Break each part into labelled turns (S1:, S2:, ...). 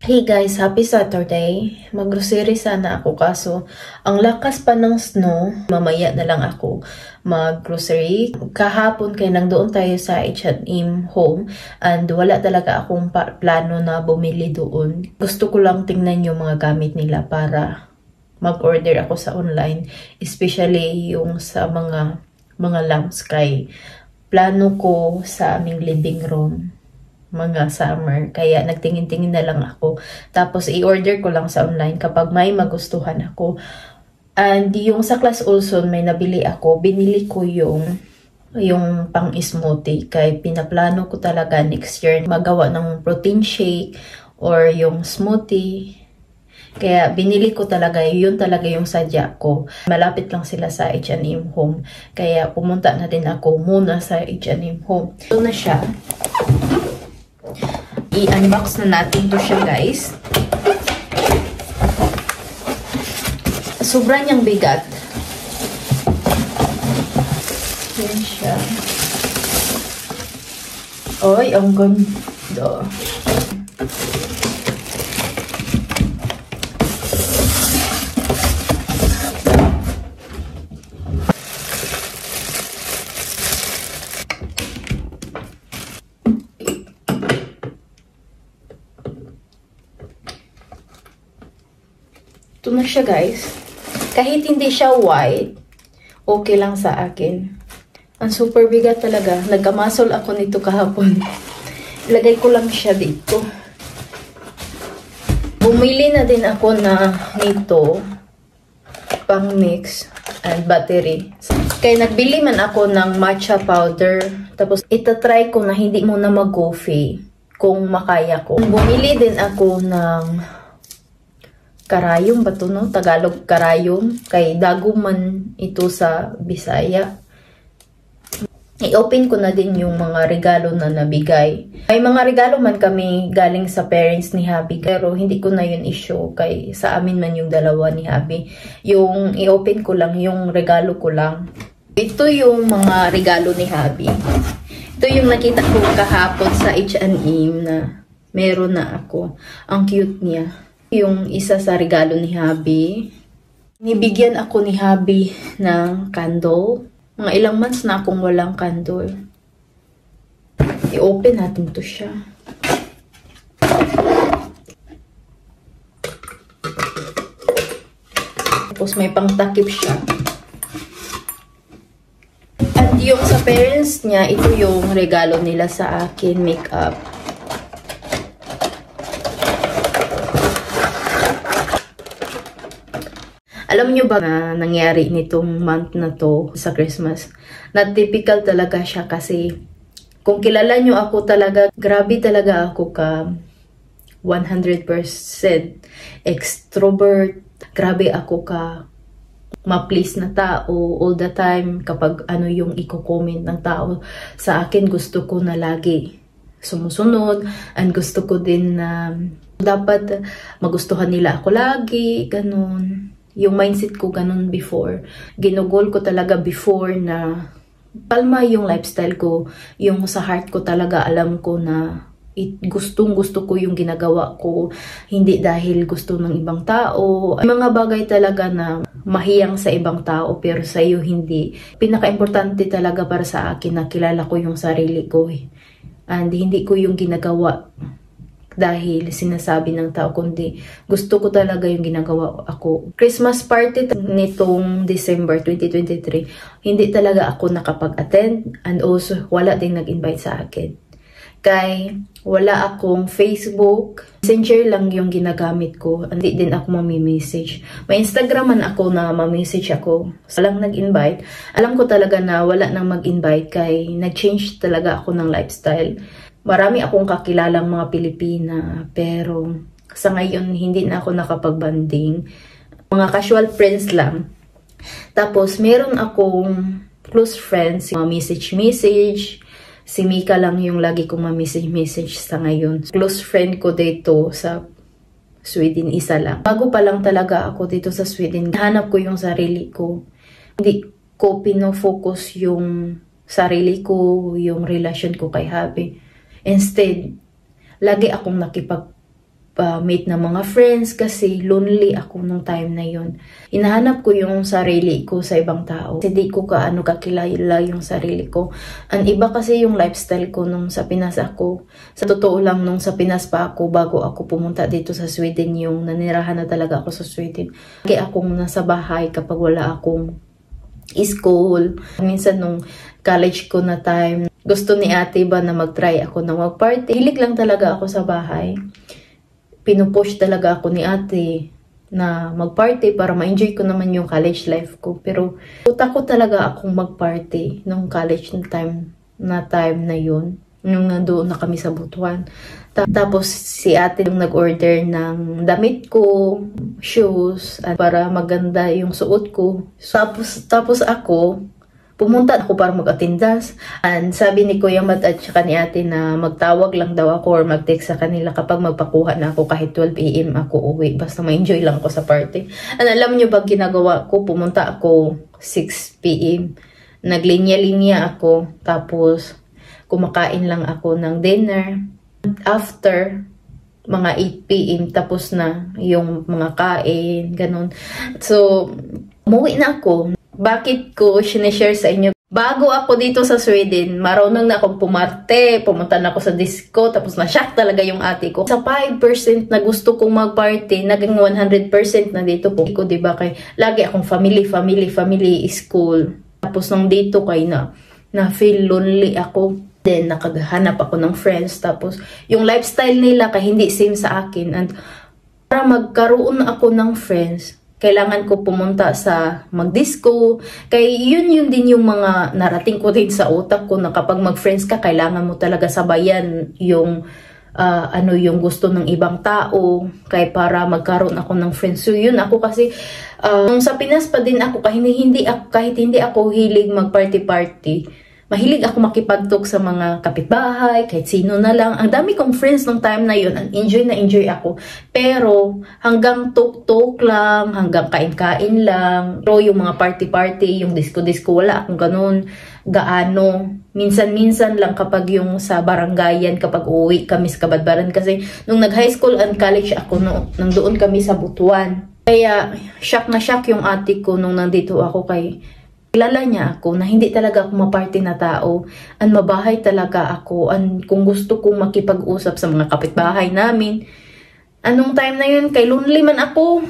S1: Hey guys, happy Saturday. Mag-grocery sana ako kaso ang lakas pa ng snow. Mamaya na lang ako mag-grocery. Kahapon kay nang doon tayo sa H&M Home and wala talaga akong plano na bumili doon. Gusto ko lang tingnan yung mga gamit nila para mag-order ako sa online, especially yung sa mga lamps, kay plano ko sa aming living room mga summer, kaya nagtingin-tingin na lang ako, tapos i-order ko lang sa online kapag may magustuhan ako. And yung sa Class Olson may nabili ako, binili ko yung pang smoothie, kay pinaplano ko talaga next year magawa ng protein shake or yung smoothie. Kaya binili ko talaga, yun talaga yung sadya ko. Malapit lang sila sa H&M Home, kaya pumunta na din ako muna sa H&M Home. Ito na siya. I-unbox na natin to siya, guys. Sobrang niyang bigat. Yan siya. Oy, ang ganda. Ito na siya, guys. Kahit hindi siya white, okay lang sa akin. Ang super bigat talaga. Nagkamasol ako nito kahapon. Ilagay ko lang siya dito. Bumili na din ako nito pang mix and battery. Kaya nagbili man ako ng matcha powder. Tapos itatry ko na hindi muna mag-coffee kung makaya ko. Bumili din ako ng karayom ba ito, no? Tagalog karayom. Kay dago man ito sa Bisaya. I-open ko na din yung mga regalo na nabigay. May mga regalo man kami galing sa parents ni Habi. Pero hindi ko na yun i-show. Kay sa amin man yung dalawa ni Habi. Yung i-open ko lang, yung regalo ko lang. Ito yung mga regalo ni Habi. Ito yung nakita ko kahapon sa H&M na meron na ako. Ang cute niya. Yung isa sa regalo ni Habi. Nibigyan ako ni Habi ng candle. Mga ilang months na akong walang candle. I-open natin to siya. Tapos may pangtakip siya. At yung sa parents niya, ito yung regalo nila sa akin, makeup. Alam nyo ba na nangyari nitong month na to sa Christmas? Na typical talaga siya kasi kung kilala nyo ako talaga, grabe talaga ako ka 100% extrovert. Grabe ako ka ma-please na tao all the time. Kapag ano yung i-comment ng tao sa akin, gusto ko na lagi sumusunod. And gusto ko din na dapat magustuhan nila ako lagi, ganun. Yung mindset ko ganun before. Ginugol ko talaga before na palma yung lifestyle ko. Yung sa heart ko talaga alam ko na gustong-gusto ko yung ginagawa ko. Hindi dahil gusto ng ibang tao. Mga bagay talaga na mahiyang sa ibang tao pero sa iyo hindi. Pinaka-importante talaga para sa akin na kilala ko yung sarili ko. And hindi ko yung ginagawa dahil sinasabi ng tao, kundi gusto ko talaga yung ginagawa ako. Christmas party nitong December 2023, hindi talaga ako nakapag-attend and also wala ding nag-invite sa akin. Kay wala akong Facebook, Messenger lang yung ginagamit ko, hindi din ako mami-message. May Instagram man ako na ma-message ako, walang nag-invite. Alam ko talaga na wala nang mag-invite kay nag-change talaga ako ng lifestyle. Marami akong kakilalang mga Pilipina, pero sa ngayon hindi na ako nakapag-banding. Mga casual friends lang. Tapos meron akong close friends, mga message. Si Mika lang yung lagi kong ma-message sa ngayon. Close friend ko dito sa Sweden, isa lang. Bago pa lang talaga ako dito sa Sweden, hanap ko yung sarili ko. Hindi ko pinofocus yung sarili ko, yung relasyon ko kay Habi. Instead, lagi akong meet ng mga friends kasi lonely ako nung time na yun. Hinahanap ko yung sarili ko sa ibang tao. Hindi ko kaano kakilala yung sarili ko. Ang iba kasi yung lifestyle ko nung sa Pinas ako. Sa totoo lang, nung sa Pinas pa ako, bago ako pumunta dito sa Sweden, yung nanirahan na talaga ako sa Sweden. Lagi akong nasa bahay kapag wala akong school. Minsan nung college ko na time, gusto ni ate ba na mag-try ako na mag-party. Hilig lang talaga ako sa bahay. Pinupush talaga ako ni ate na mag-party para ma-enjoy ko naman yung college life ko. Pero takot talaga akong mag-party nung college na time na yun. Nung nandoon na kami sa Butuan. Tapos si ate yung nag-order ng damit ko, shoes, at para maganda yung suot ko. Tapos ako, pumunta ako para mag-attendance. And sabi ni Kuya Matt at saka ni ate na magtawag lang daw ako or mag-text sa kanila kapag magpakuha na ako kahit 12 AM ako uwi. Basta ma-enjoy lang ako sa party. And alam nyo ba ginagawa ko? Pumunta ako 6 PM. Naglinya-linya ako. Tapos kumakain lang ako ng dinner. After mga 8 PM tapos na yung mga kain, ganun. So, umuwi na ako. Bakit ko sinishare sa inyo? Bago ako dito sa Sweden, marunong na akong pumarte, pumunta na ako sa disco, tapos na-shock talaga yung ate ko. Sa 5% na gusto kong mag-party, naging 100% na dito po. Ko, diba, kay lagi akong family, school. Tapos nung dito kay na feel lonely ako. Then, nakaghanap ako ng friends. Tapos, yung lifestyle nila kay hindi same sa akin. And para magkaroon ako ng friends, kailangan ko pumunta sa mag-disco. Kaya yun din yung mga narating ko din sa utak ko na kapag mag-friends ka, kailangan mo talaga sabayan yung yung gusto ng ibang tao. Kaya para magkaroon ako ng friends. So yun, ako kasi nung sa Pinas pa din ako, kahit hindi ako hilig mag-party-party, mahilig ako makipagtok sa mga kapitbahay, kahit sino na lang. Ang dami kong friends nung time na yun. Enjoy na enjoy ako. Pero hanggang tok-tok lang, hanggang kain-kain lang. Pero yung mga party-party, yung disco-disco, wala akong ganun gaano. Minsan-minsan lang kapag yung sa barangayan, kapag uuwi kami sa Kabadbaran. Kasi nung nag-high school and college ako, nang doon kami sa Butuan. Kaya shock na shock yung ate ko nung nandito ako kay kilala niya ako na hindi talaga ako maparty na tao. Ang mabahay talaga ako. Kung gusto kong makipag-usap sa mga kapitbahay namin. Anong time na yun? Kay lonely man ako.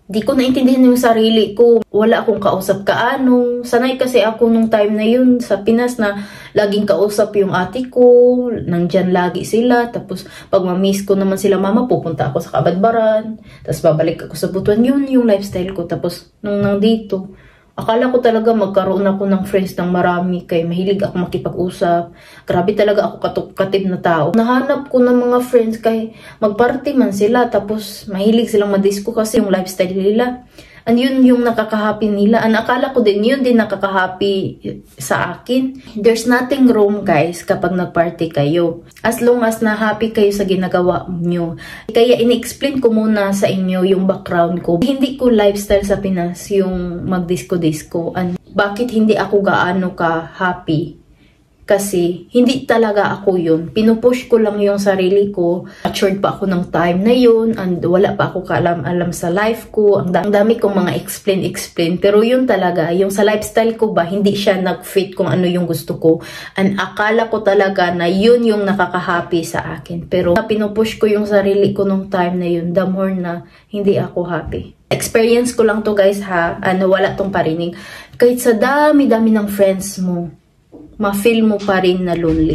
S1: Di ko naintindihan yung sarili ko. Wala akong kausap kaano. Sanay kasi ako nung time na yun sa Pinas na laging kausap yung ate ko. Nandyan lagi sila. Tapos pag ma-miss ko naman sila mama, pupunta ako sa Kabadbaran. Tapos babalik ako sa Butuan. Yun yung lifestyle ko. Tapos nung nandito, akala ko talaga magkaroon ako ng friends ng marami kay mahilig ako makipag-usap. Grabe talaga ako katukatib na tao. Nahanap ko ng mga friends kay magparty man sila tapos mahilig silang madisco kasi yung lifestyle nila. And yun yung nakakahappy nila. And akala ko din yun din nakakahappy sa akin. There's nothing wrong guys kapag nagparty kayo. As long as na happy kayo sa ginagawa nyo. Kaya in-explain ko muna sa inyo yung background ko. Hindi ko lifestyle sa Pinas yung mag-disco-disco. And bakit hindi ako gaano ka happy? Kasi hindi talaga ako yun. Pinupush ko lang yung sarili ko. Matured pa ako ng time na yun. And wala pa ako kaalam-alam sa life ko. Ang dami kong mga explain. Pero yun talaga, yung sa lifestyle ko ba, hindi siya nag-fit kung ano yung gusto ko. And akala ko talaga na yun yung nakaka-happy sa akin. Pero pinupush ko yung sarili ko nung time na yun. The more na hindi ako happy. Experience ko lang to guys ha. Wala tong parinig. Kahit sa dami-dami ng friends mo, ma-feel mo pa rin na lonely.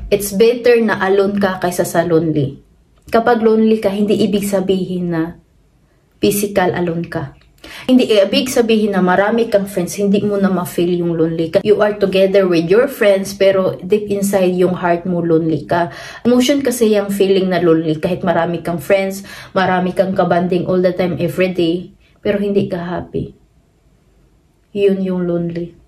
S1: It's better na alone ka kaysa sa lonely. Kapag lonely ka, hindi ibig sabihin na physical alone ka. Hindi ibig sabihin na marami kang friends, hindi mo na ma-feel yung lonely ka. You are together with your friends, pero deep inside yung heart mo lonely ka. Emotion kasi yung feeling na lonely. Kahit marami kang friends, marami kang kabanding all the time, everyday, pero hindi ka happy. Yun yung lonely.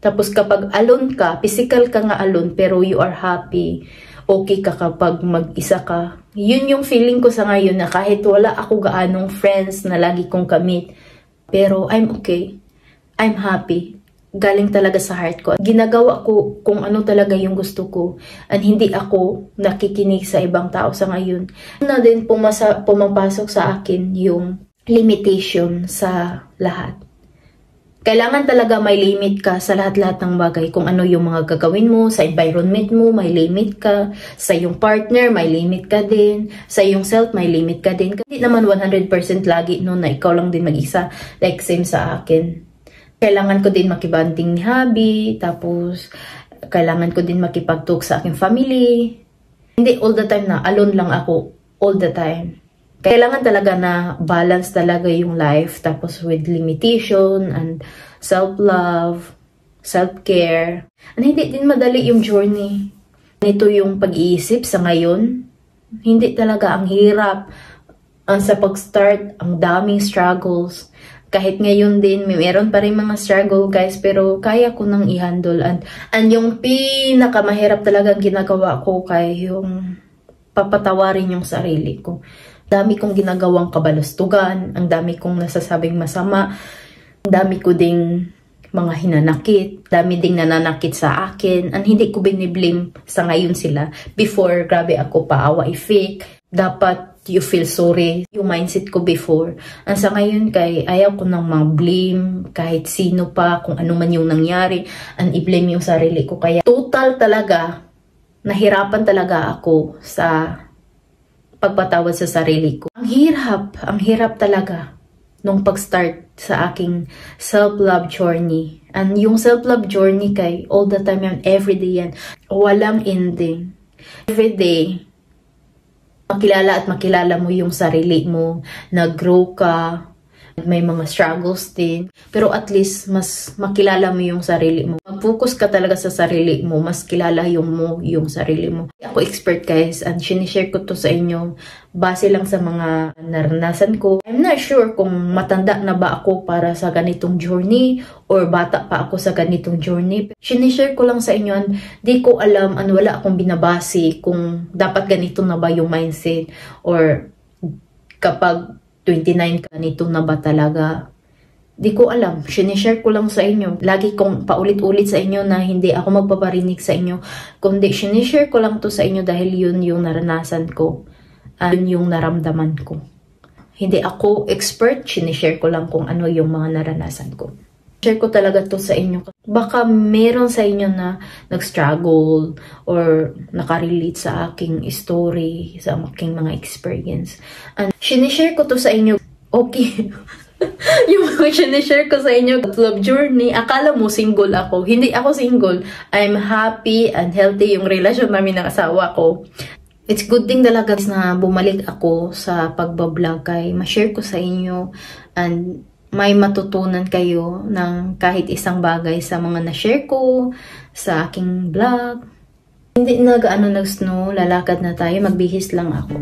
S1: Tapos kapag alone ka, physical ka nga alone, pero you are happy, okay ka kapag mag-isa ka. Yun yung feeling ko sa ngayon na kahit wala ako gaanong friends na lagi kong kamit, pero I'm okay. I'm happy. galing talaga sa heart ko. Ginagawa ko kung ano talaga yung gusto ko. And hindi ako nakikinig sa ibang tao sa ngayon. Na din pumapasok sa akin yung limitation sa lahat. Kailangan talaga may limit ka sa lahat-lahat ng bagay. Kung ano yung mga gagawin mo, sa environment mo, may limit ka. Sa yung partner, may limit ka din. Sa yung self, may limit ka din. Hindi naman 100% lagi no, na ikaw lang din mag-isa. Like same sa akin. Kailangan ko din makibanding ni hubby. Tapos, kailangan ko din makipag-talk sa aking family. Hindi all the time na alone lang ako. All the time. Kailangan talaga na balance talaga yung life, tapos with limitation and self-love, self-care. And hindi din madali yung journey. Ito yung pag-iisip sa ngayon. Hindi talaga ang hirap. Sa pag-start, ang daming struggles. Kahit ngayon din, meron pa rin mga struggle guys, pero kaya ko nang i-handle. And yung pinakamahirap talaga ginagawa ko kay yung papatawarin yung sarili ko. Dami kong ginagawang kabalustugan, ang dami kong nasasabing masama, ang dami ko ding mga hinanakit, dami ding nananakit sa akin, and hindi ko biniblame sa ngayon sila. Before, grabe ako, paawa i-fake, dapat you feel sorry, yung mindset ko before. And sa ngayon kay ayaw ko nang mag-blame kahit sino pa, kung ano man yung nangyari, and i-blame yung sarili ko. Kaya total talaga, nahirapan talaga ako sa pagpatawad sa sarili ko. Ang hirap talaga nung pag-start sa aking self-love journey. And yung self-love journey kay all the time yan, everyday yan. Walang ending. Everyday, makilala at makilala mo yung sarili mo, nag-grow ka, may mga struggles din. Pero at least, mas makilala mo yung sarili mo. Mag-focus ka talaga sa sarili mo, mas kilala yung sarili mo. Ako expert guys, and sinishare ko to sa inyo base lang sa mga naranasan ko. I'm not sure kung matanda na ba ako para sa ganitong journey or bata pa ako sa ganitong journey. Sinishare ko lang sa inyo, and di ko alam, wala akong binabase kung dapat ganito na ba yung mindset or kapag 29 ka, nito na ba talaga? Di ko alam. Sinishare ko lang sa inyo. Lagi kong paulit-ulit sa inyo na hindi ako magpaparinig sa inyo. Kundi sinishare ko lang to sa inyo dahil yun yung naranasan ko. Yun yung naramdaman ko. Hindi ako expert. Sinishare ko lang kung ano yung mga naranasan ko. Share ko talaga to sa inyo. Baka meron sa inyo na nag-struggle or nakarelate sa aking story, sa aking mga experience. And sinishare ko to sa inyo. Okay. Yung mga sinishare ko sa inyo, love journey, akala mo single ako. Hindi ako single. I'm happy and healthy yung relasyon namin ng asawa ko. It's good thing talaga na bumalik ako sa pagbablog kay ma-share ko sa inyo and may matutunan kayo ng kahit isang bagay sa mga na-share ko sa aking vlog. Hindi nag-snow, lalakad na tayo, magbihis lang ako.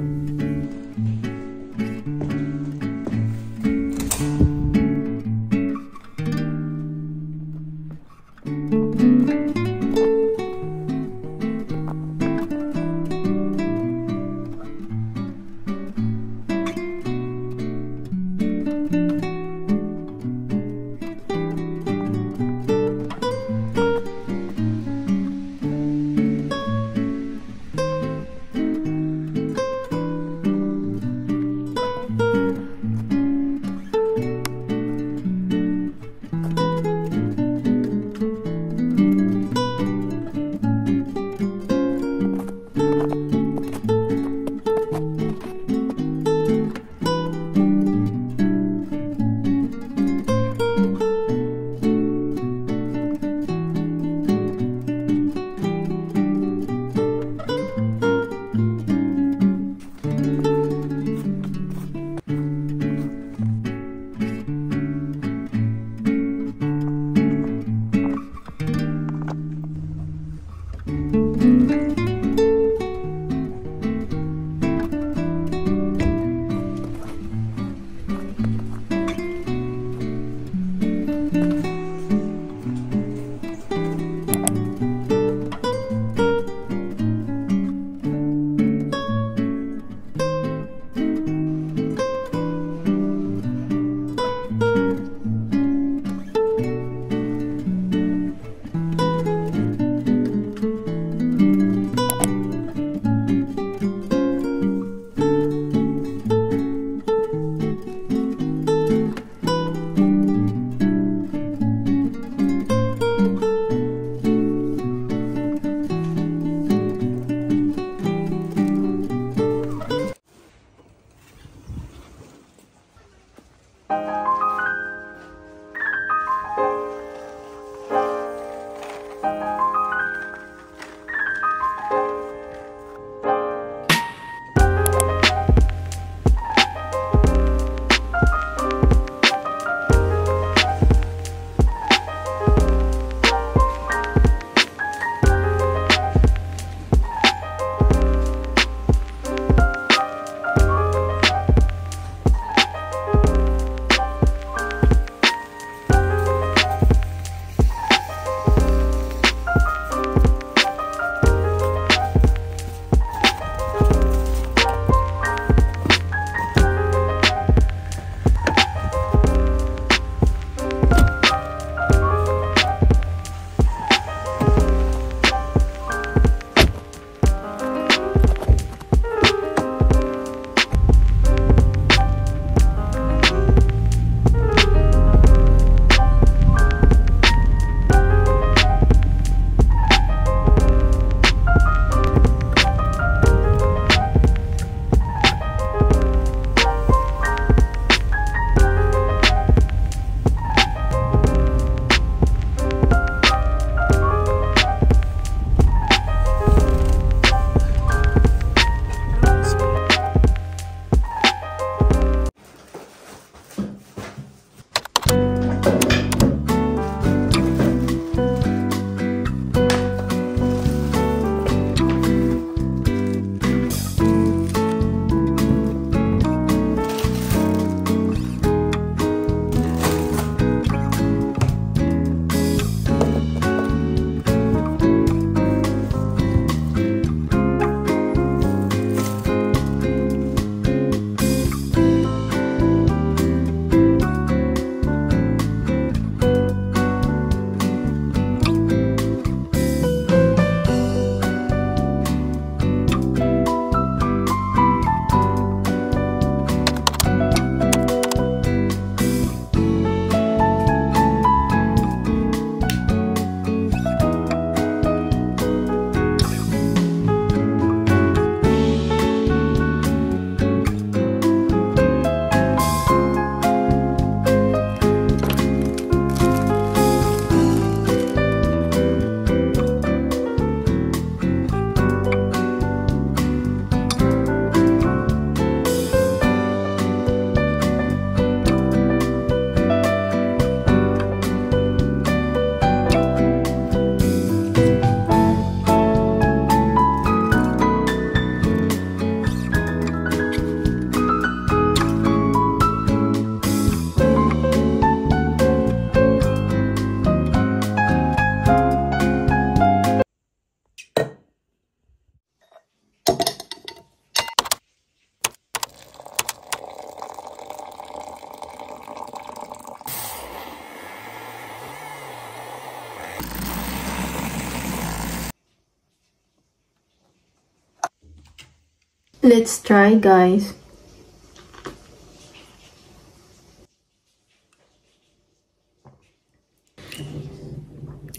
S1: Let's try, guys.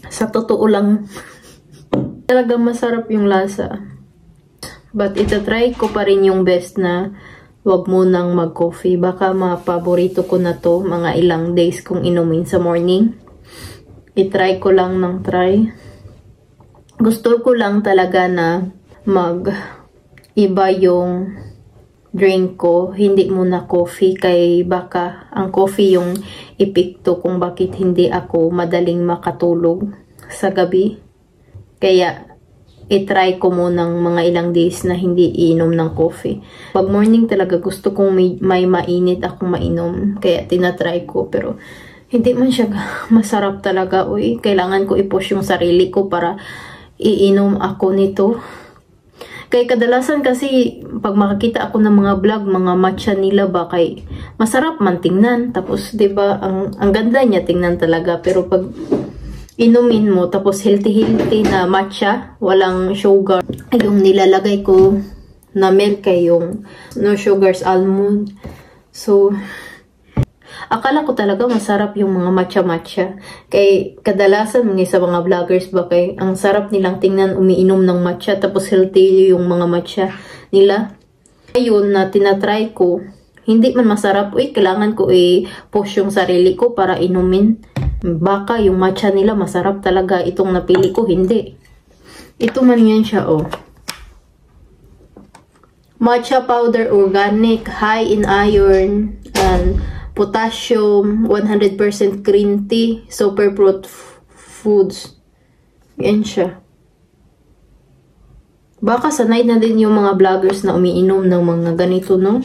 S1: Sa totoo lang, talagang masarap yung lasa. But itatry ko pa rin yung best na wag mo nang mag-coffee. Baka mapaborito ko na to mga ilang days kong inumin sa morning. I-try ko lang ng try. Gusto ko lang talaga na iba yung drink ko. Hindi muna coffee kay baka ang coffee yung epekto kung bakit hindi ako madaling makatulog sa gabi. Kaya i-try ko munang mga ilang days na hindi iinom ng coffee. Pag morning talaga gusto kong may mainit akong mainom. Kaya tinatry ko. Pero hindi man siya masarap talaga. Uy, kailangan ko i-push yung sarili ko para iinom ako nito. Kaya kadalasan kasi pag makakita ako ng mga vlog, mga matcha nila ba kay masarap man tingnan. Tapos 'di ba ang ganda niya tingnan talaga, pero pag inumin mo tapos healthy na matcha, walang sugar. Yung nilalagay ko na milk ay yung no sugars almond. So akala ko talaga masarap yung mga matcha-matcha. Kay kadalasan mga sa mga vloggers ba kay ang sarap nilang tingnan umiinom ng matcha tapos healthy yung mga matcha nila. Ayun na tinatry ko. Hindi man masarap. Uy, kailangan ko i-push yung sarili ko para inumin. Baka yung matcha nila masarap talaga. Itong napili ko, hindi. Ito man yan siya, oh. Matcha powder organic, high in iron, and potassium, 100% green tea, superfood foods. Yan siya. Baka sanay na din yung mga vloggers na umiinom ng mga ganito, no?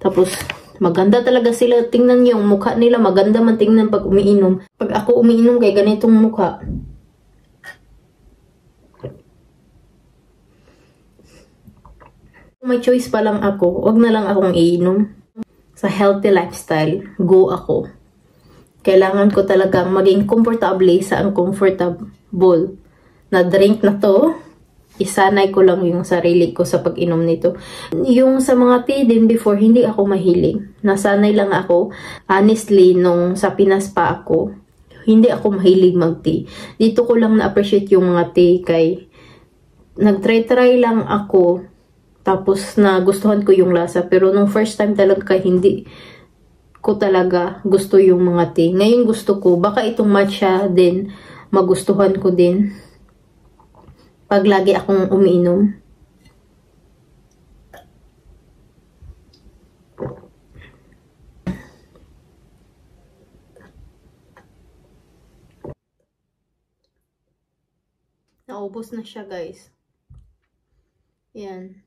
S1: Tapos, maganda talaga sila. Tingnan yung mukha nila. Maganda man tingnan pag umiinom. Pag ako umiinom kay ganitong mukha. May choice pa lang ako. Wag na lang akong iinom. Sa healthy lifestyle, go ako. Kailangan ko talagang maging komportable sa uncomfortable na drink na to. Isanay ko lang yung sarili ko sa pag-inom nito. Yung sa mga tea din before, hindi ako mahilig. Nasanay lang ako. Honestly, nung sa Pinas pa ako, hindi ako mahilig mag-tea. Dito ko lang na-appreciate yung mga tea kay nag-try lang ako. Tapos nagustuhan ko yung lasa. Pero nung first time talaga hindi ko talaga gusto yung mga tea. Ngayon gusto ko. Baka itong matcha din magustuhan ko din. Pag lagi akong umiinom. Naubos na siya, guys. Yan.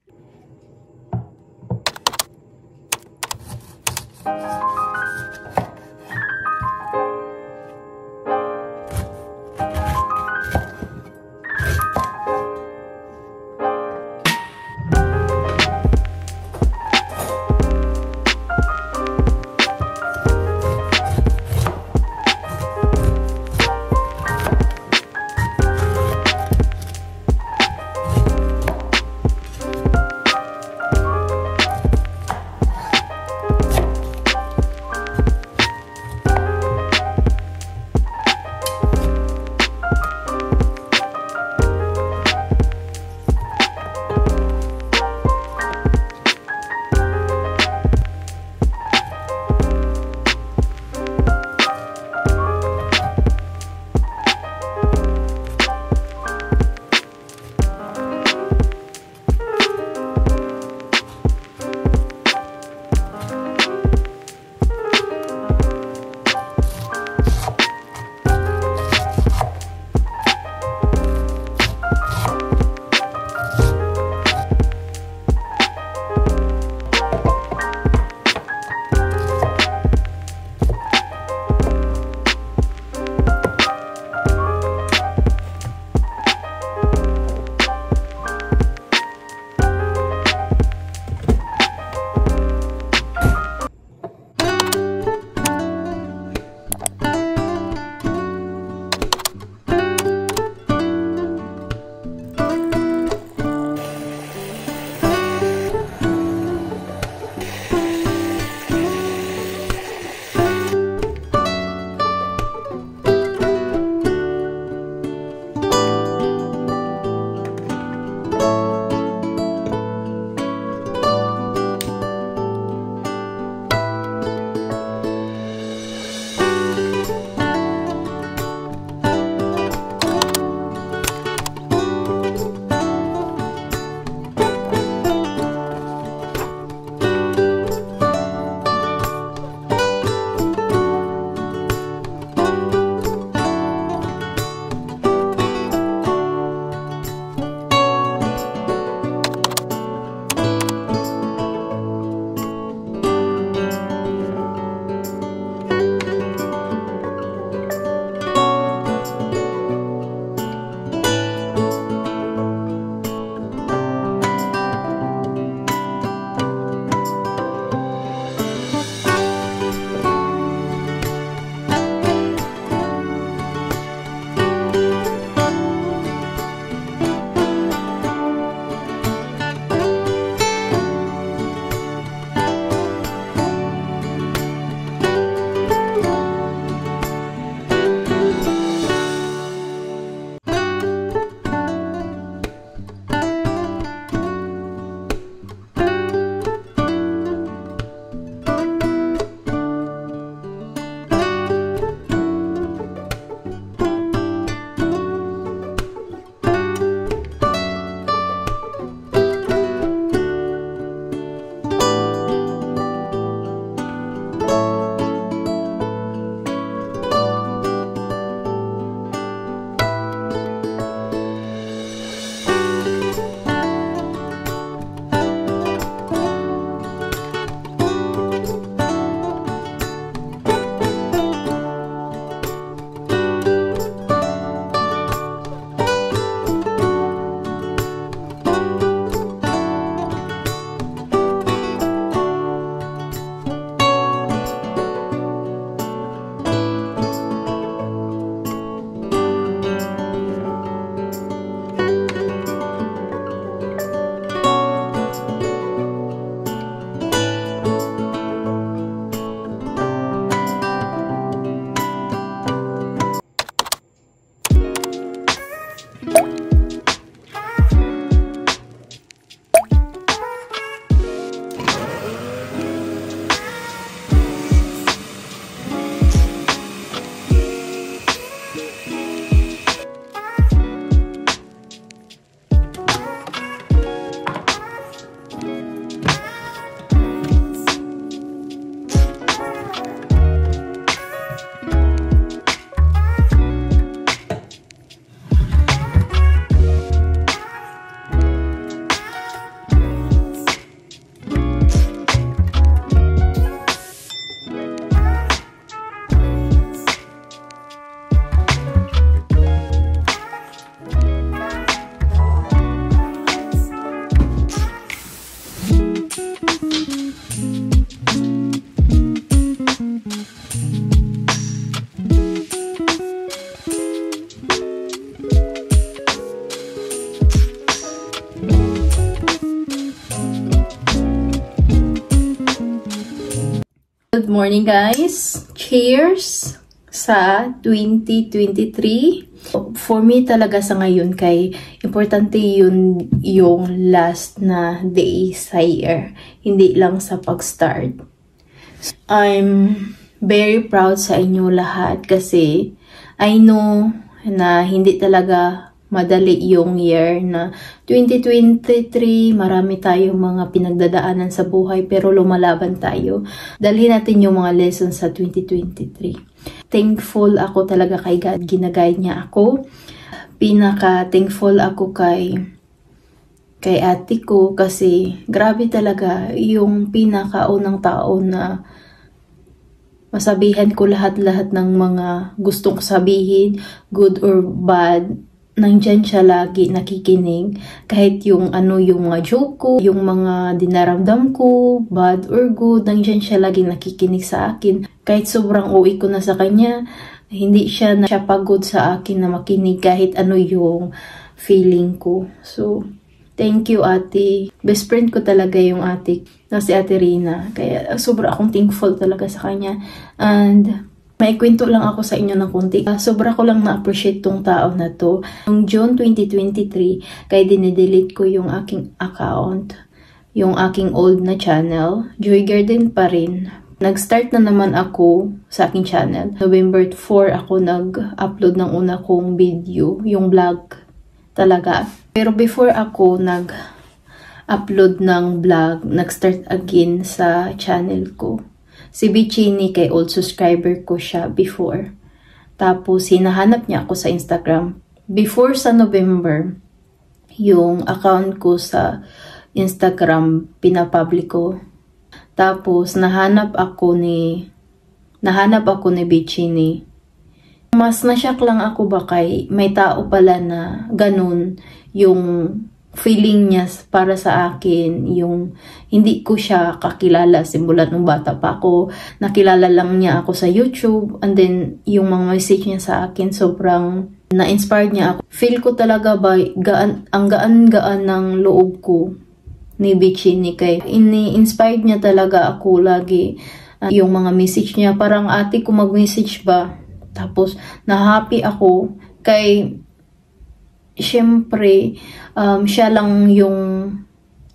S1: Good morning guys! Cheers sa 2023. For me talaga sa ngayon kay importante yun yung last na day sa year. Hindi lang sa pag-start. I'm very proud sa inyo lahat kasi I know na hindi talaga madali yung year na 2023. Marami tayong mga pinagdadaanan sa buhay pero lumalaban tayo. Dalhin natin yung mga lessons sa 2023. Thankful ako talaga kay God. Ginaguide niya ako. Pinaka-thankful ako kay ate ko kasi grabe talaga yung pinakaunang tao na masabihan ko lahat-lahat ng mga gustong sabihin, good or bad. Nandyan siya lagi nakikinig. Kahit yung yung mga joke ko, yung mga dinaramdam ko, bad or good, nandyan siya lagi nakikinig sa akin. Kahit sobrang uwi ko na sa kanya, hindi siya pagod sa akin na makinig kahit yung feeling ko. So, thank you ate. Best friend ko talaga yung ate na si Ate Rina. Kaya sobrang akong thankful talaga sa kanya. And may kwento lang ako sa inyo ng konti. Sobra ko lang na-appreciate tong tao na to. Noong June 2023, kaya dinidelete ko yung aking account, yung aking old na channel. Joy Garden pa rin. Nag-start na naman ako sa aking channel. November 4 ako nag-upload ng una kong video, yung vlog talaga. Pero before ako nag-upload ng vlog, nag-start again sa channel ko. Si Bichini kay old subscriber ko siya before. Tapos hinahanap niya ako sa Instagram. Before sa November, yung account ko sa Instagram pinapublic ko. Tapos nahanap ako ni Bichini. Mas nashock lang ako ba kay may tao pala na ganun yung feeling niya para sa akin, yung hindi ko siya kakilala simulat nung bata pa ako. Nakilala lang niya ako sa YouTube, and then yung mga message niya sa akin, sobrang na-inspired niya ako. Feel ko talaga ba, ang gaan-gaan ng loob ko ni Bichini kay ini-inspired niya talaga ako lagi. Yung mga message niya, parang ate ko mag-message ba? Tapos, na-happy ako kay syempre, siya lang yung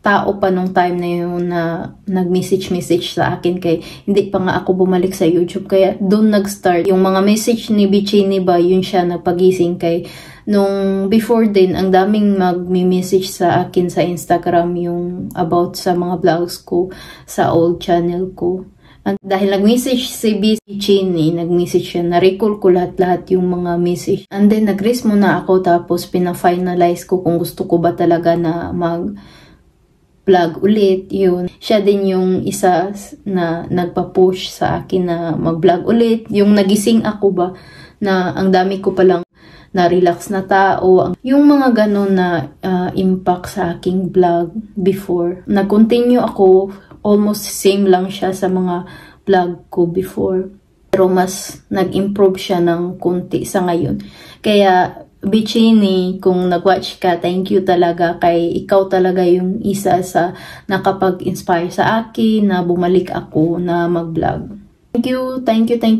S1: tao pa nung time na yun na nag-message sa akin kay hindi pa nga ako bumalik sa YouTube. Kaya doon nag-start. Yung mga message ni Bichini ba, yun siya nagpagising kay nung before din, ang daming mag-message sa akin sa Instagram yung about sa mga vlogs ko sa old channel ko. At dahil nag-message si Bichini, nag-message siya, na-recall ko lahat-lahat yung mga message. And then, nag-rest muna ako, tapos pina-finalize ko kung gusto ko ba talaga na mag-vlog ulit. Yun. Siya din yung isa na nagpa-push sa akin na mag-vlog ulit. Yung nagising ako ba, na ang dami ko palang na-relax na tao. Yung mga ganon na impact sa aking vlog before. Nag-continue ako, almost same lang siya sa mga vlog ko before. Pero mas nag-improve siya ng konti sa ngayon. Kaya, Bichini, kung nag-watch ka, thank you talaga kay ikaw talaga yung isa sa nakapag-inspire sa akin na bumalik ako na mag-vlog. Thank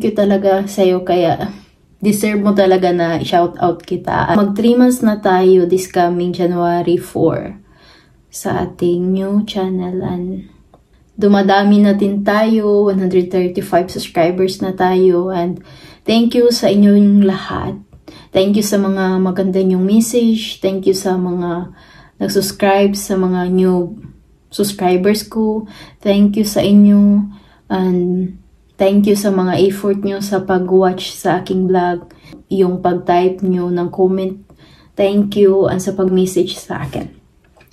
S1: you talaga sa'yo. Kaya, deserve mo talaga na shout out kita. Mag 3 months na tayo this coming January 4 sa ating new channel. And dumadami na din tayo, 135 subscribers na tayo, and thank you sa inyong lahat. Thank you sa mga maganda nyong message, thank you sa mga nag-subscribe, sa mga new subscribers ko, thank you sa inyo, and thank you sa mga effort nyo sa pag-watch sa aking vlog, yung pag-type nyo ng comment, thank you, and sa pag-message sa akin.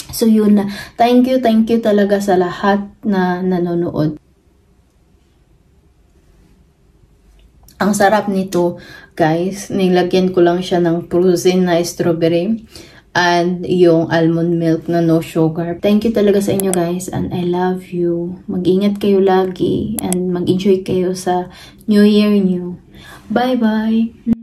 S1: So yun na. Thank you talaga sa lahat na nanonood. Ang sarap nito, guys. Nilagyan ko lang siya ng frozen na strawberry and yung almond milk na no sugar. Thank you talaga sa inyo, guys, and I love you. Mag-ingat kayo lagi and mag-enjoy kayo sa New Year niyo. Bye-bye!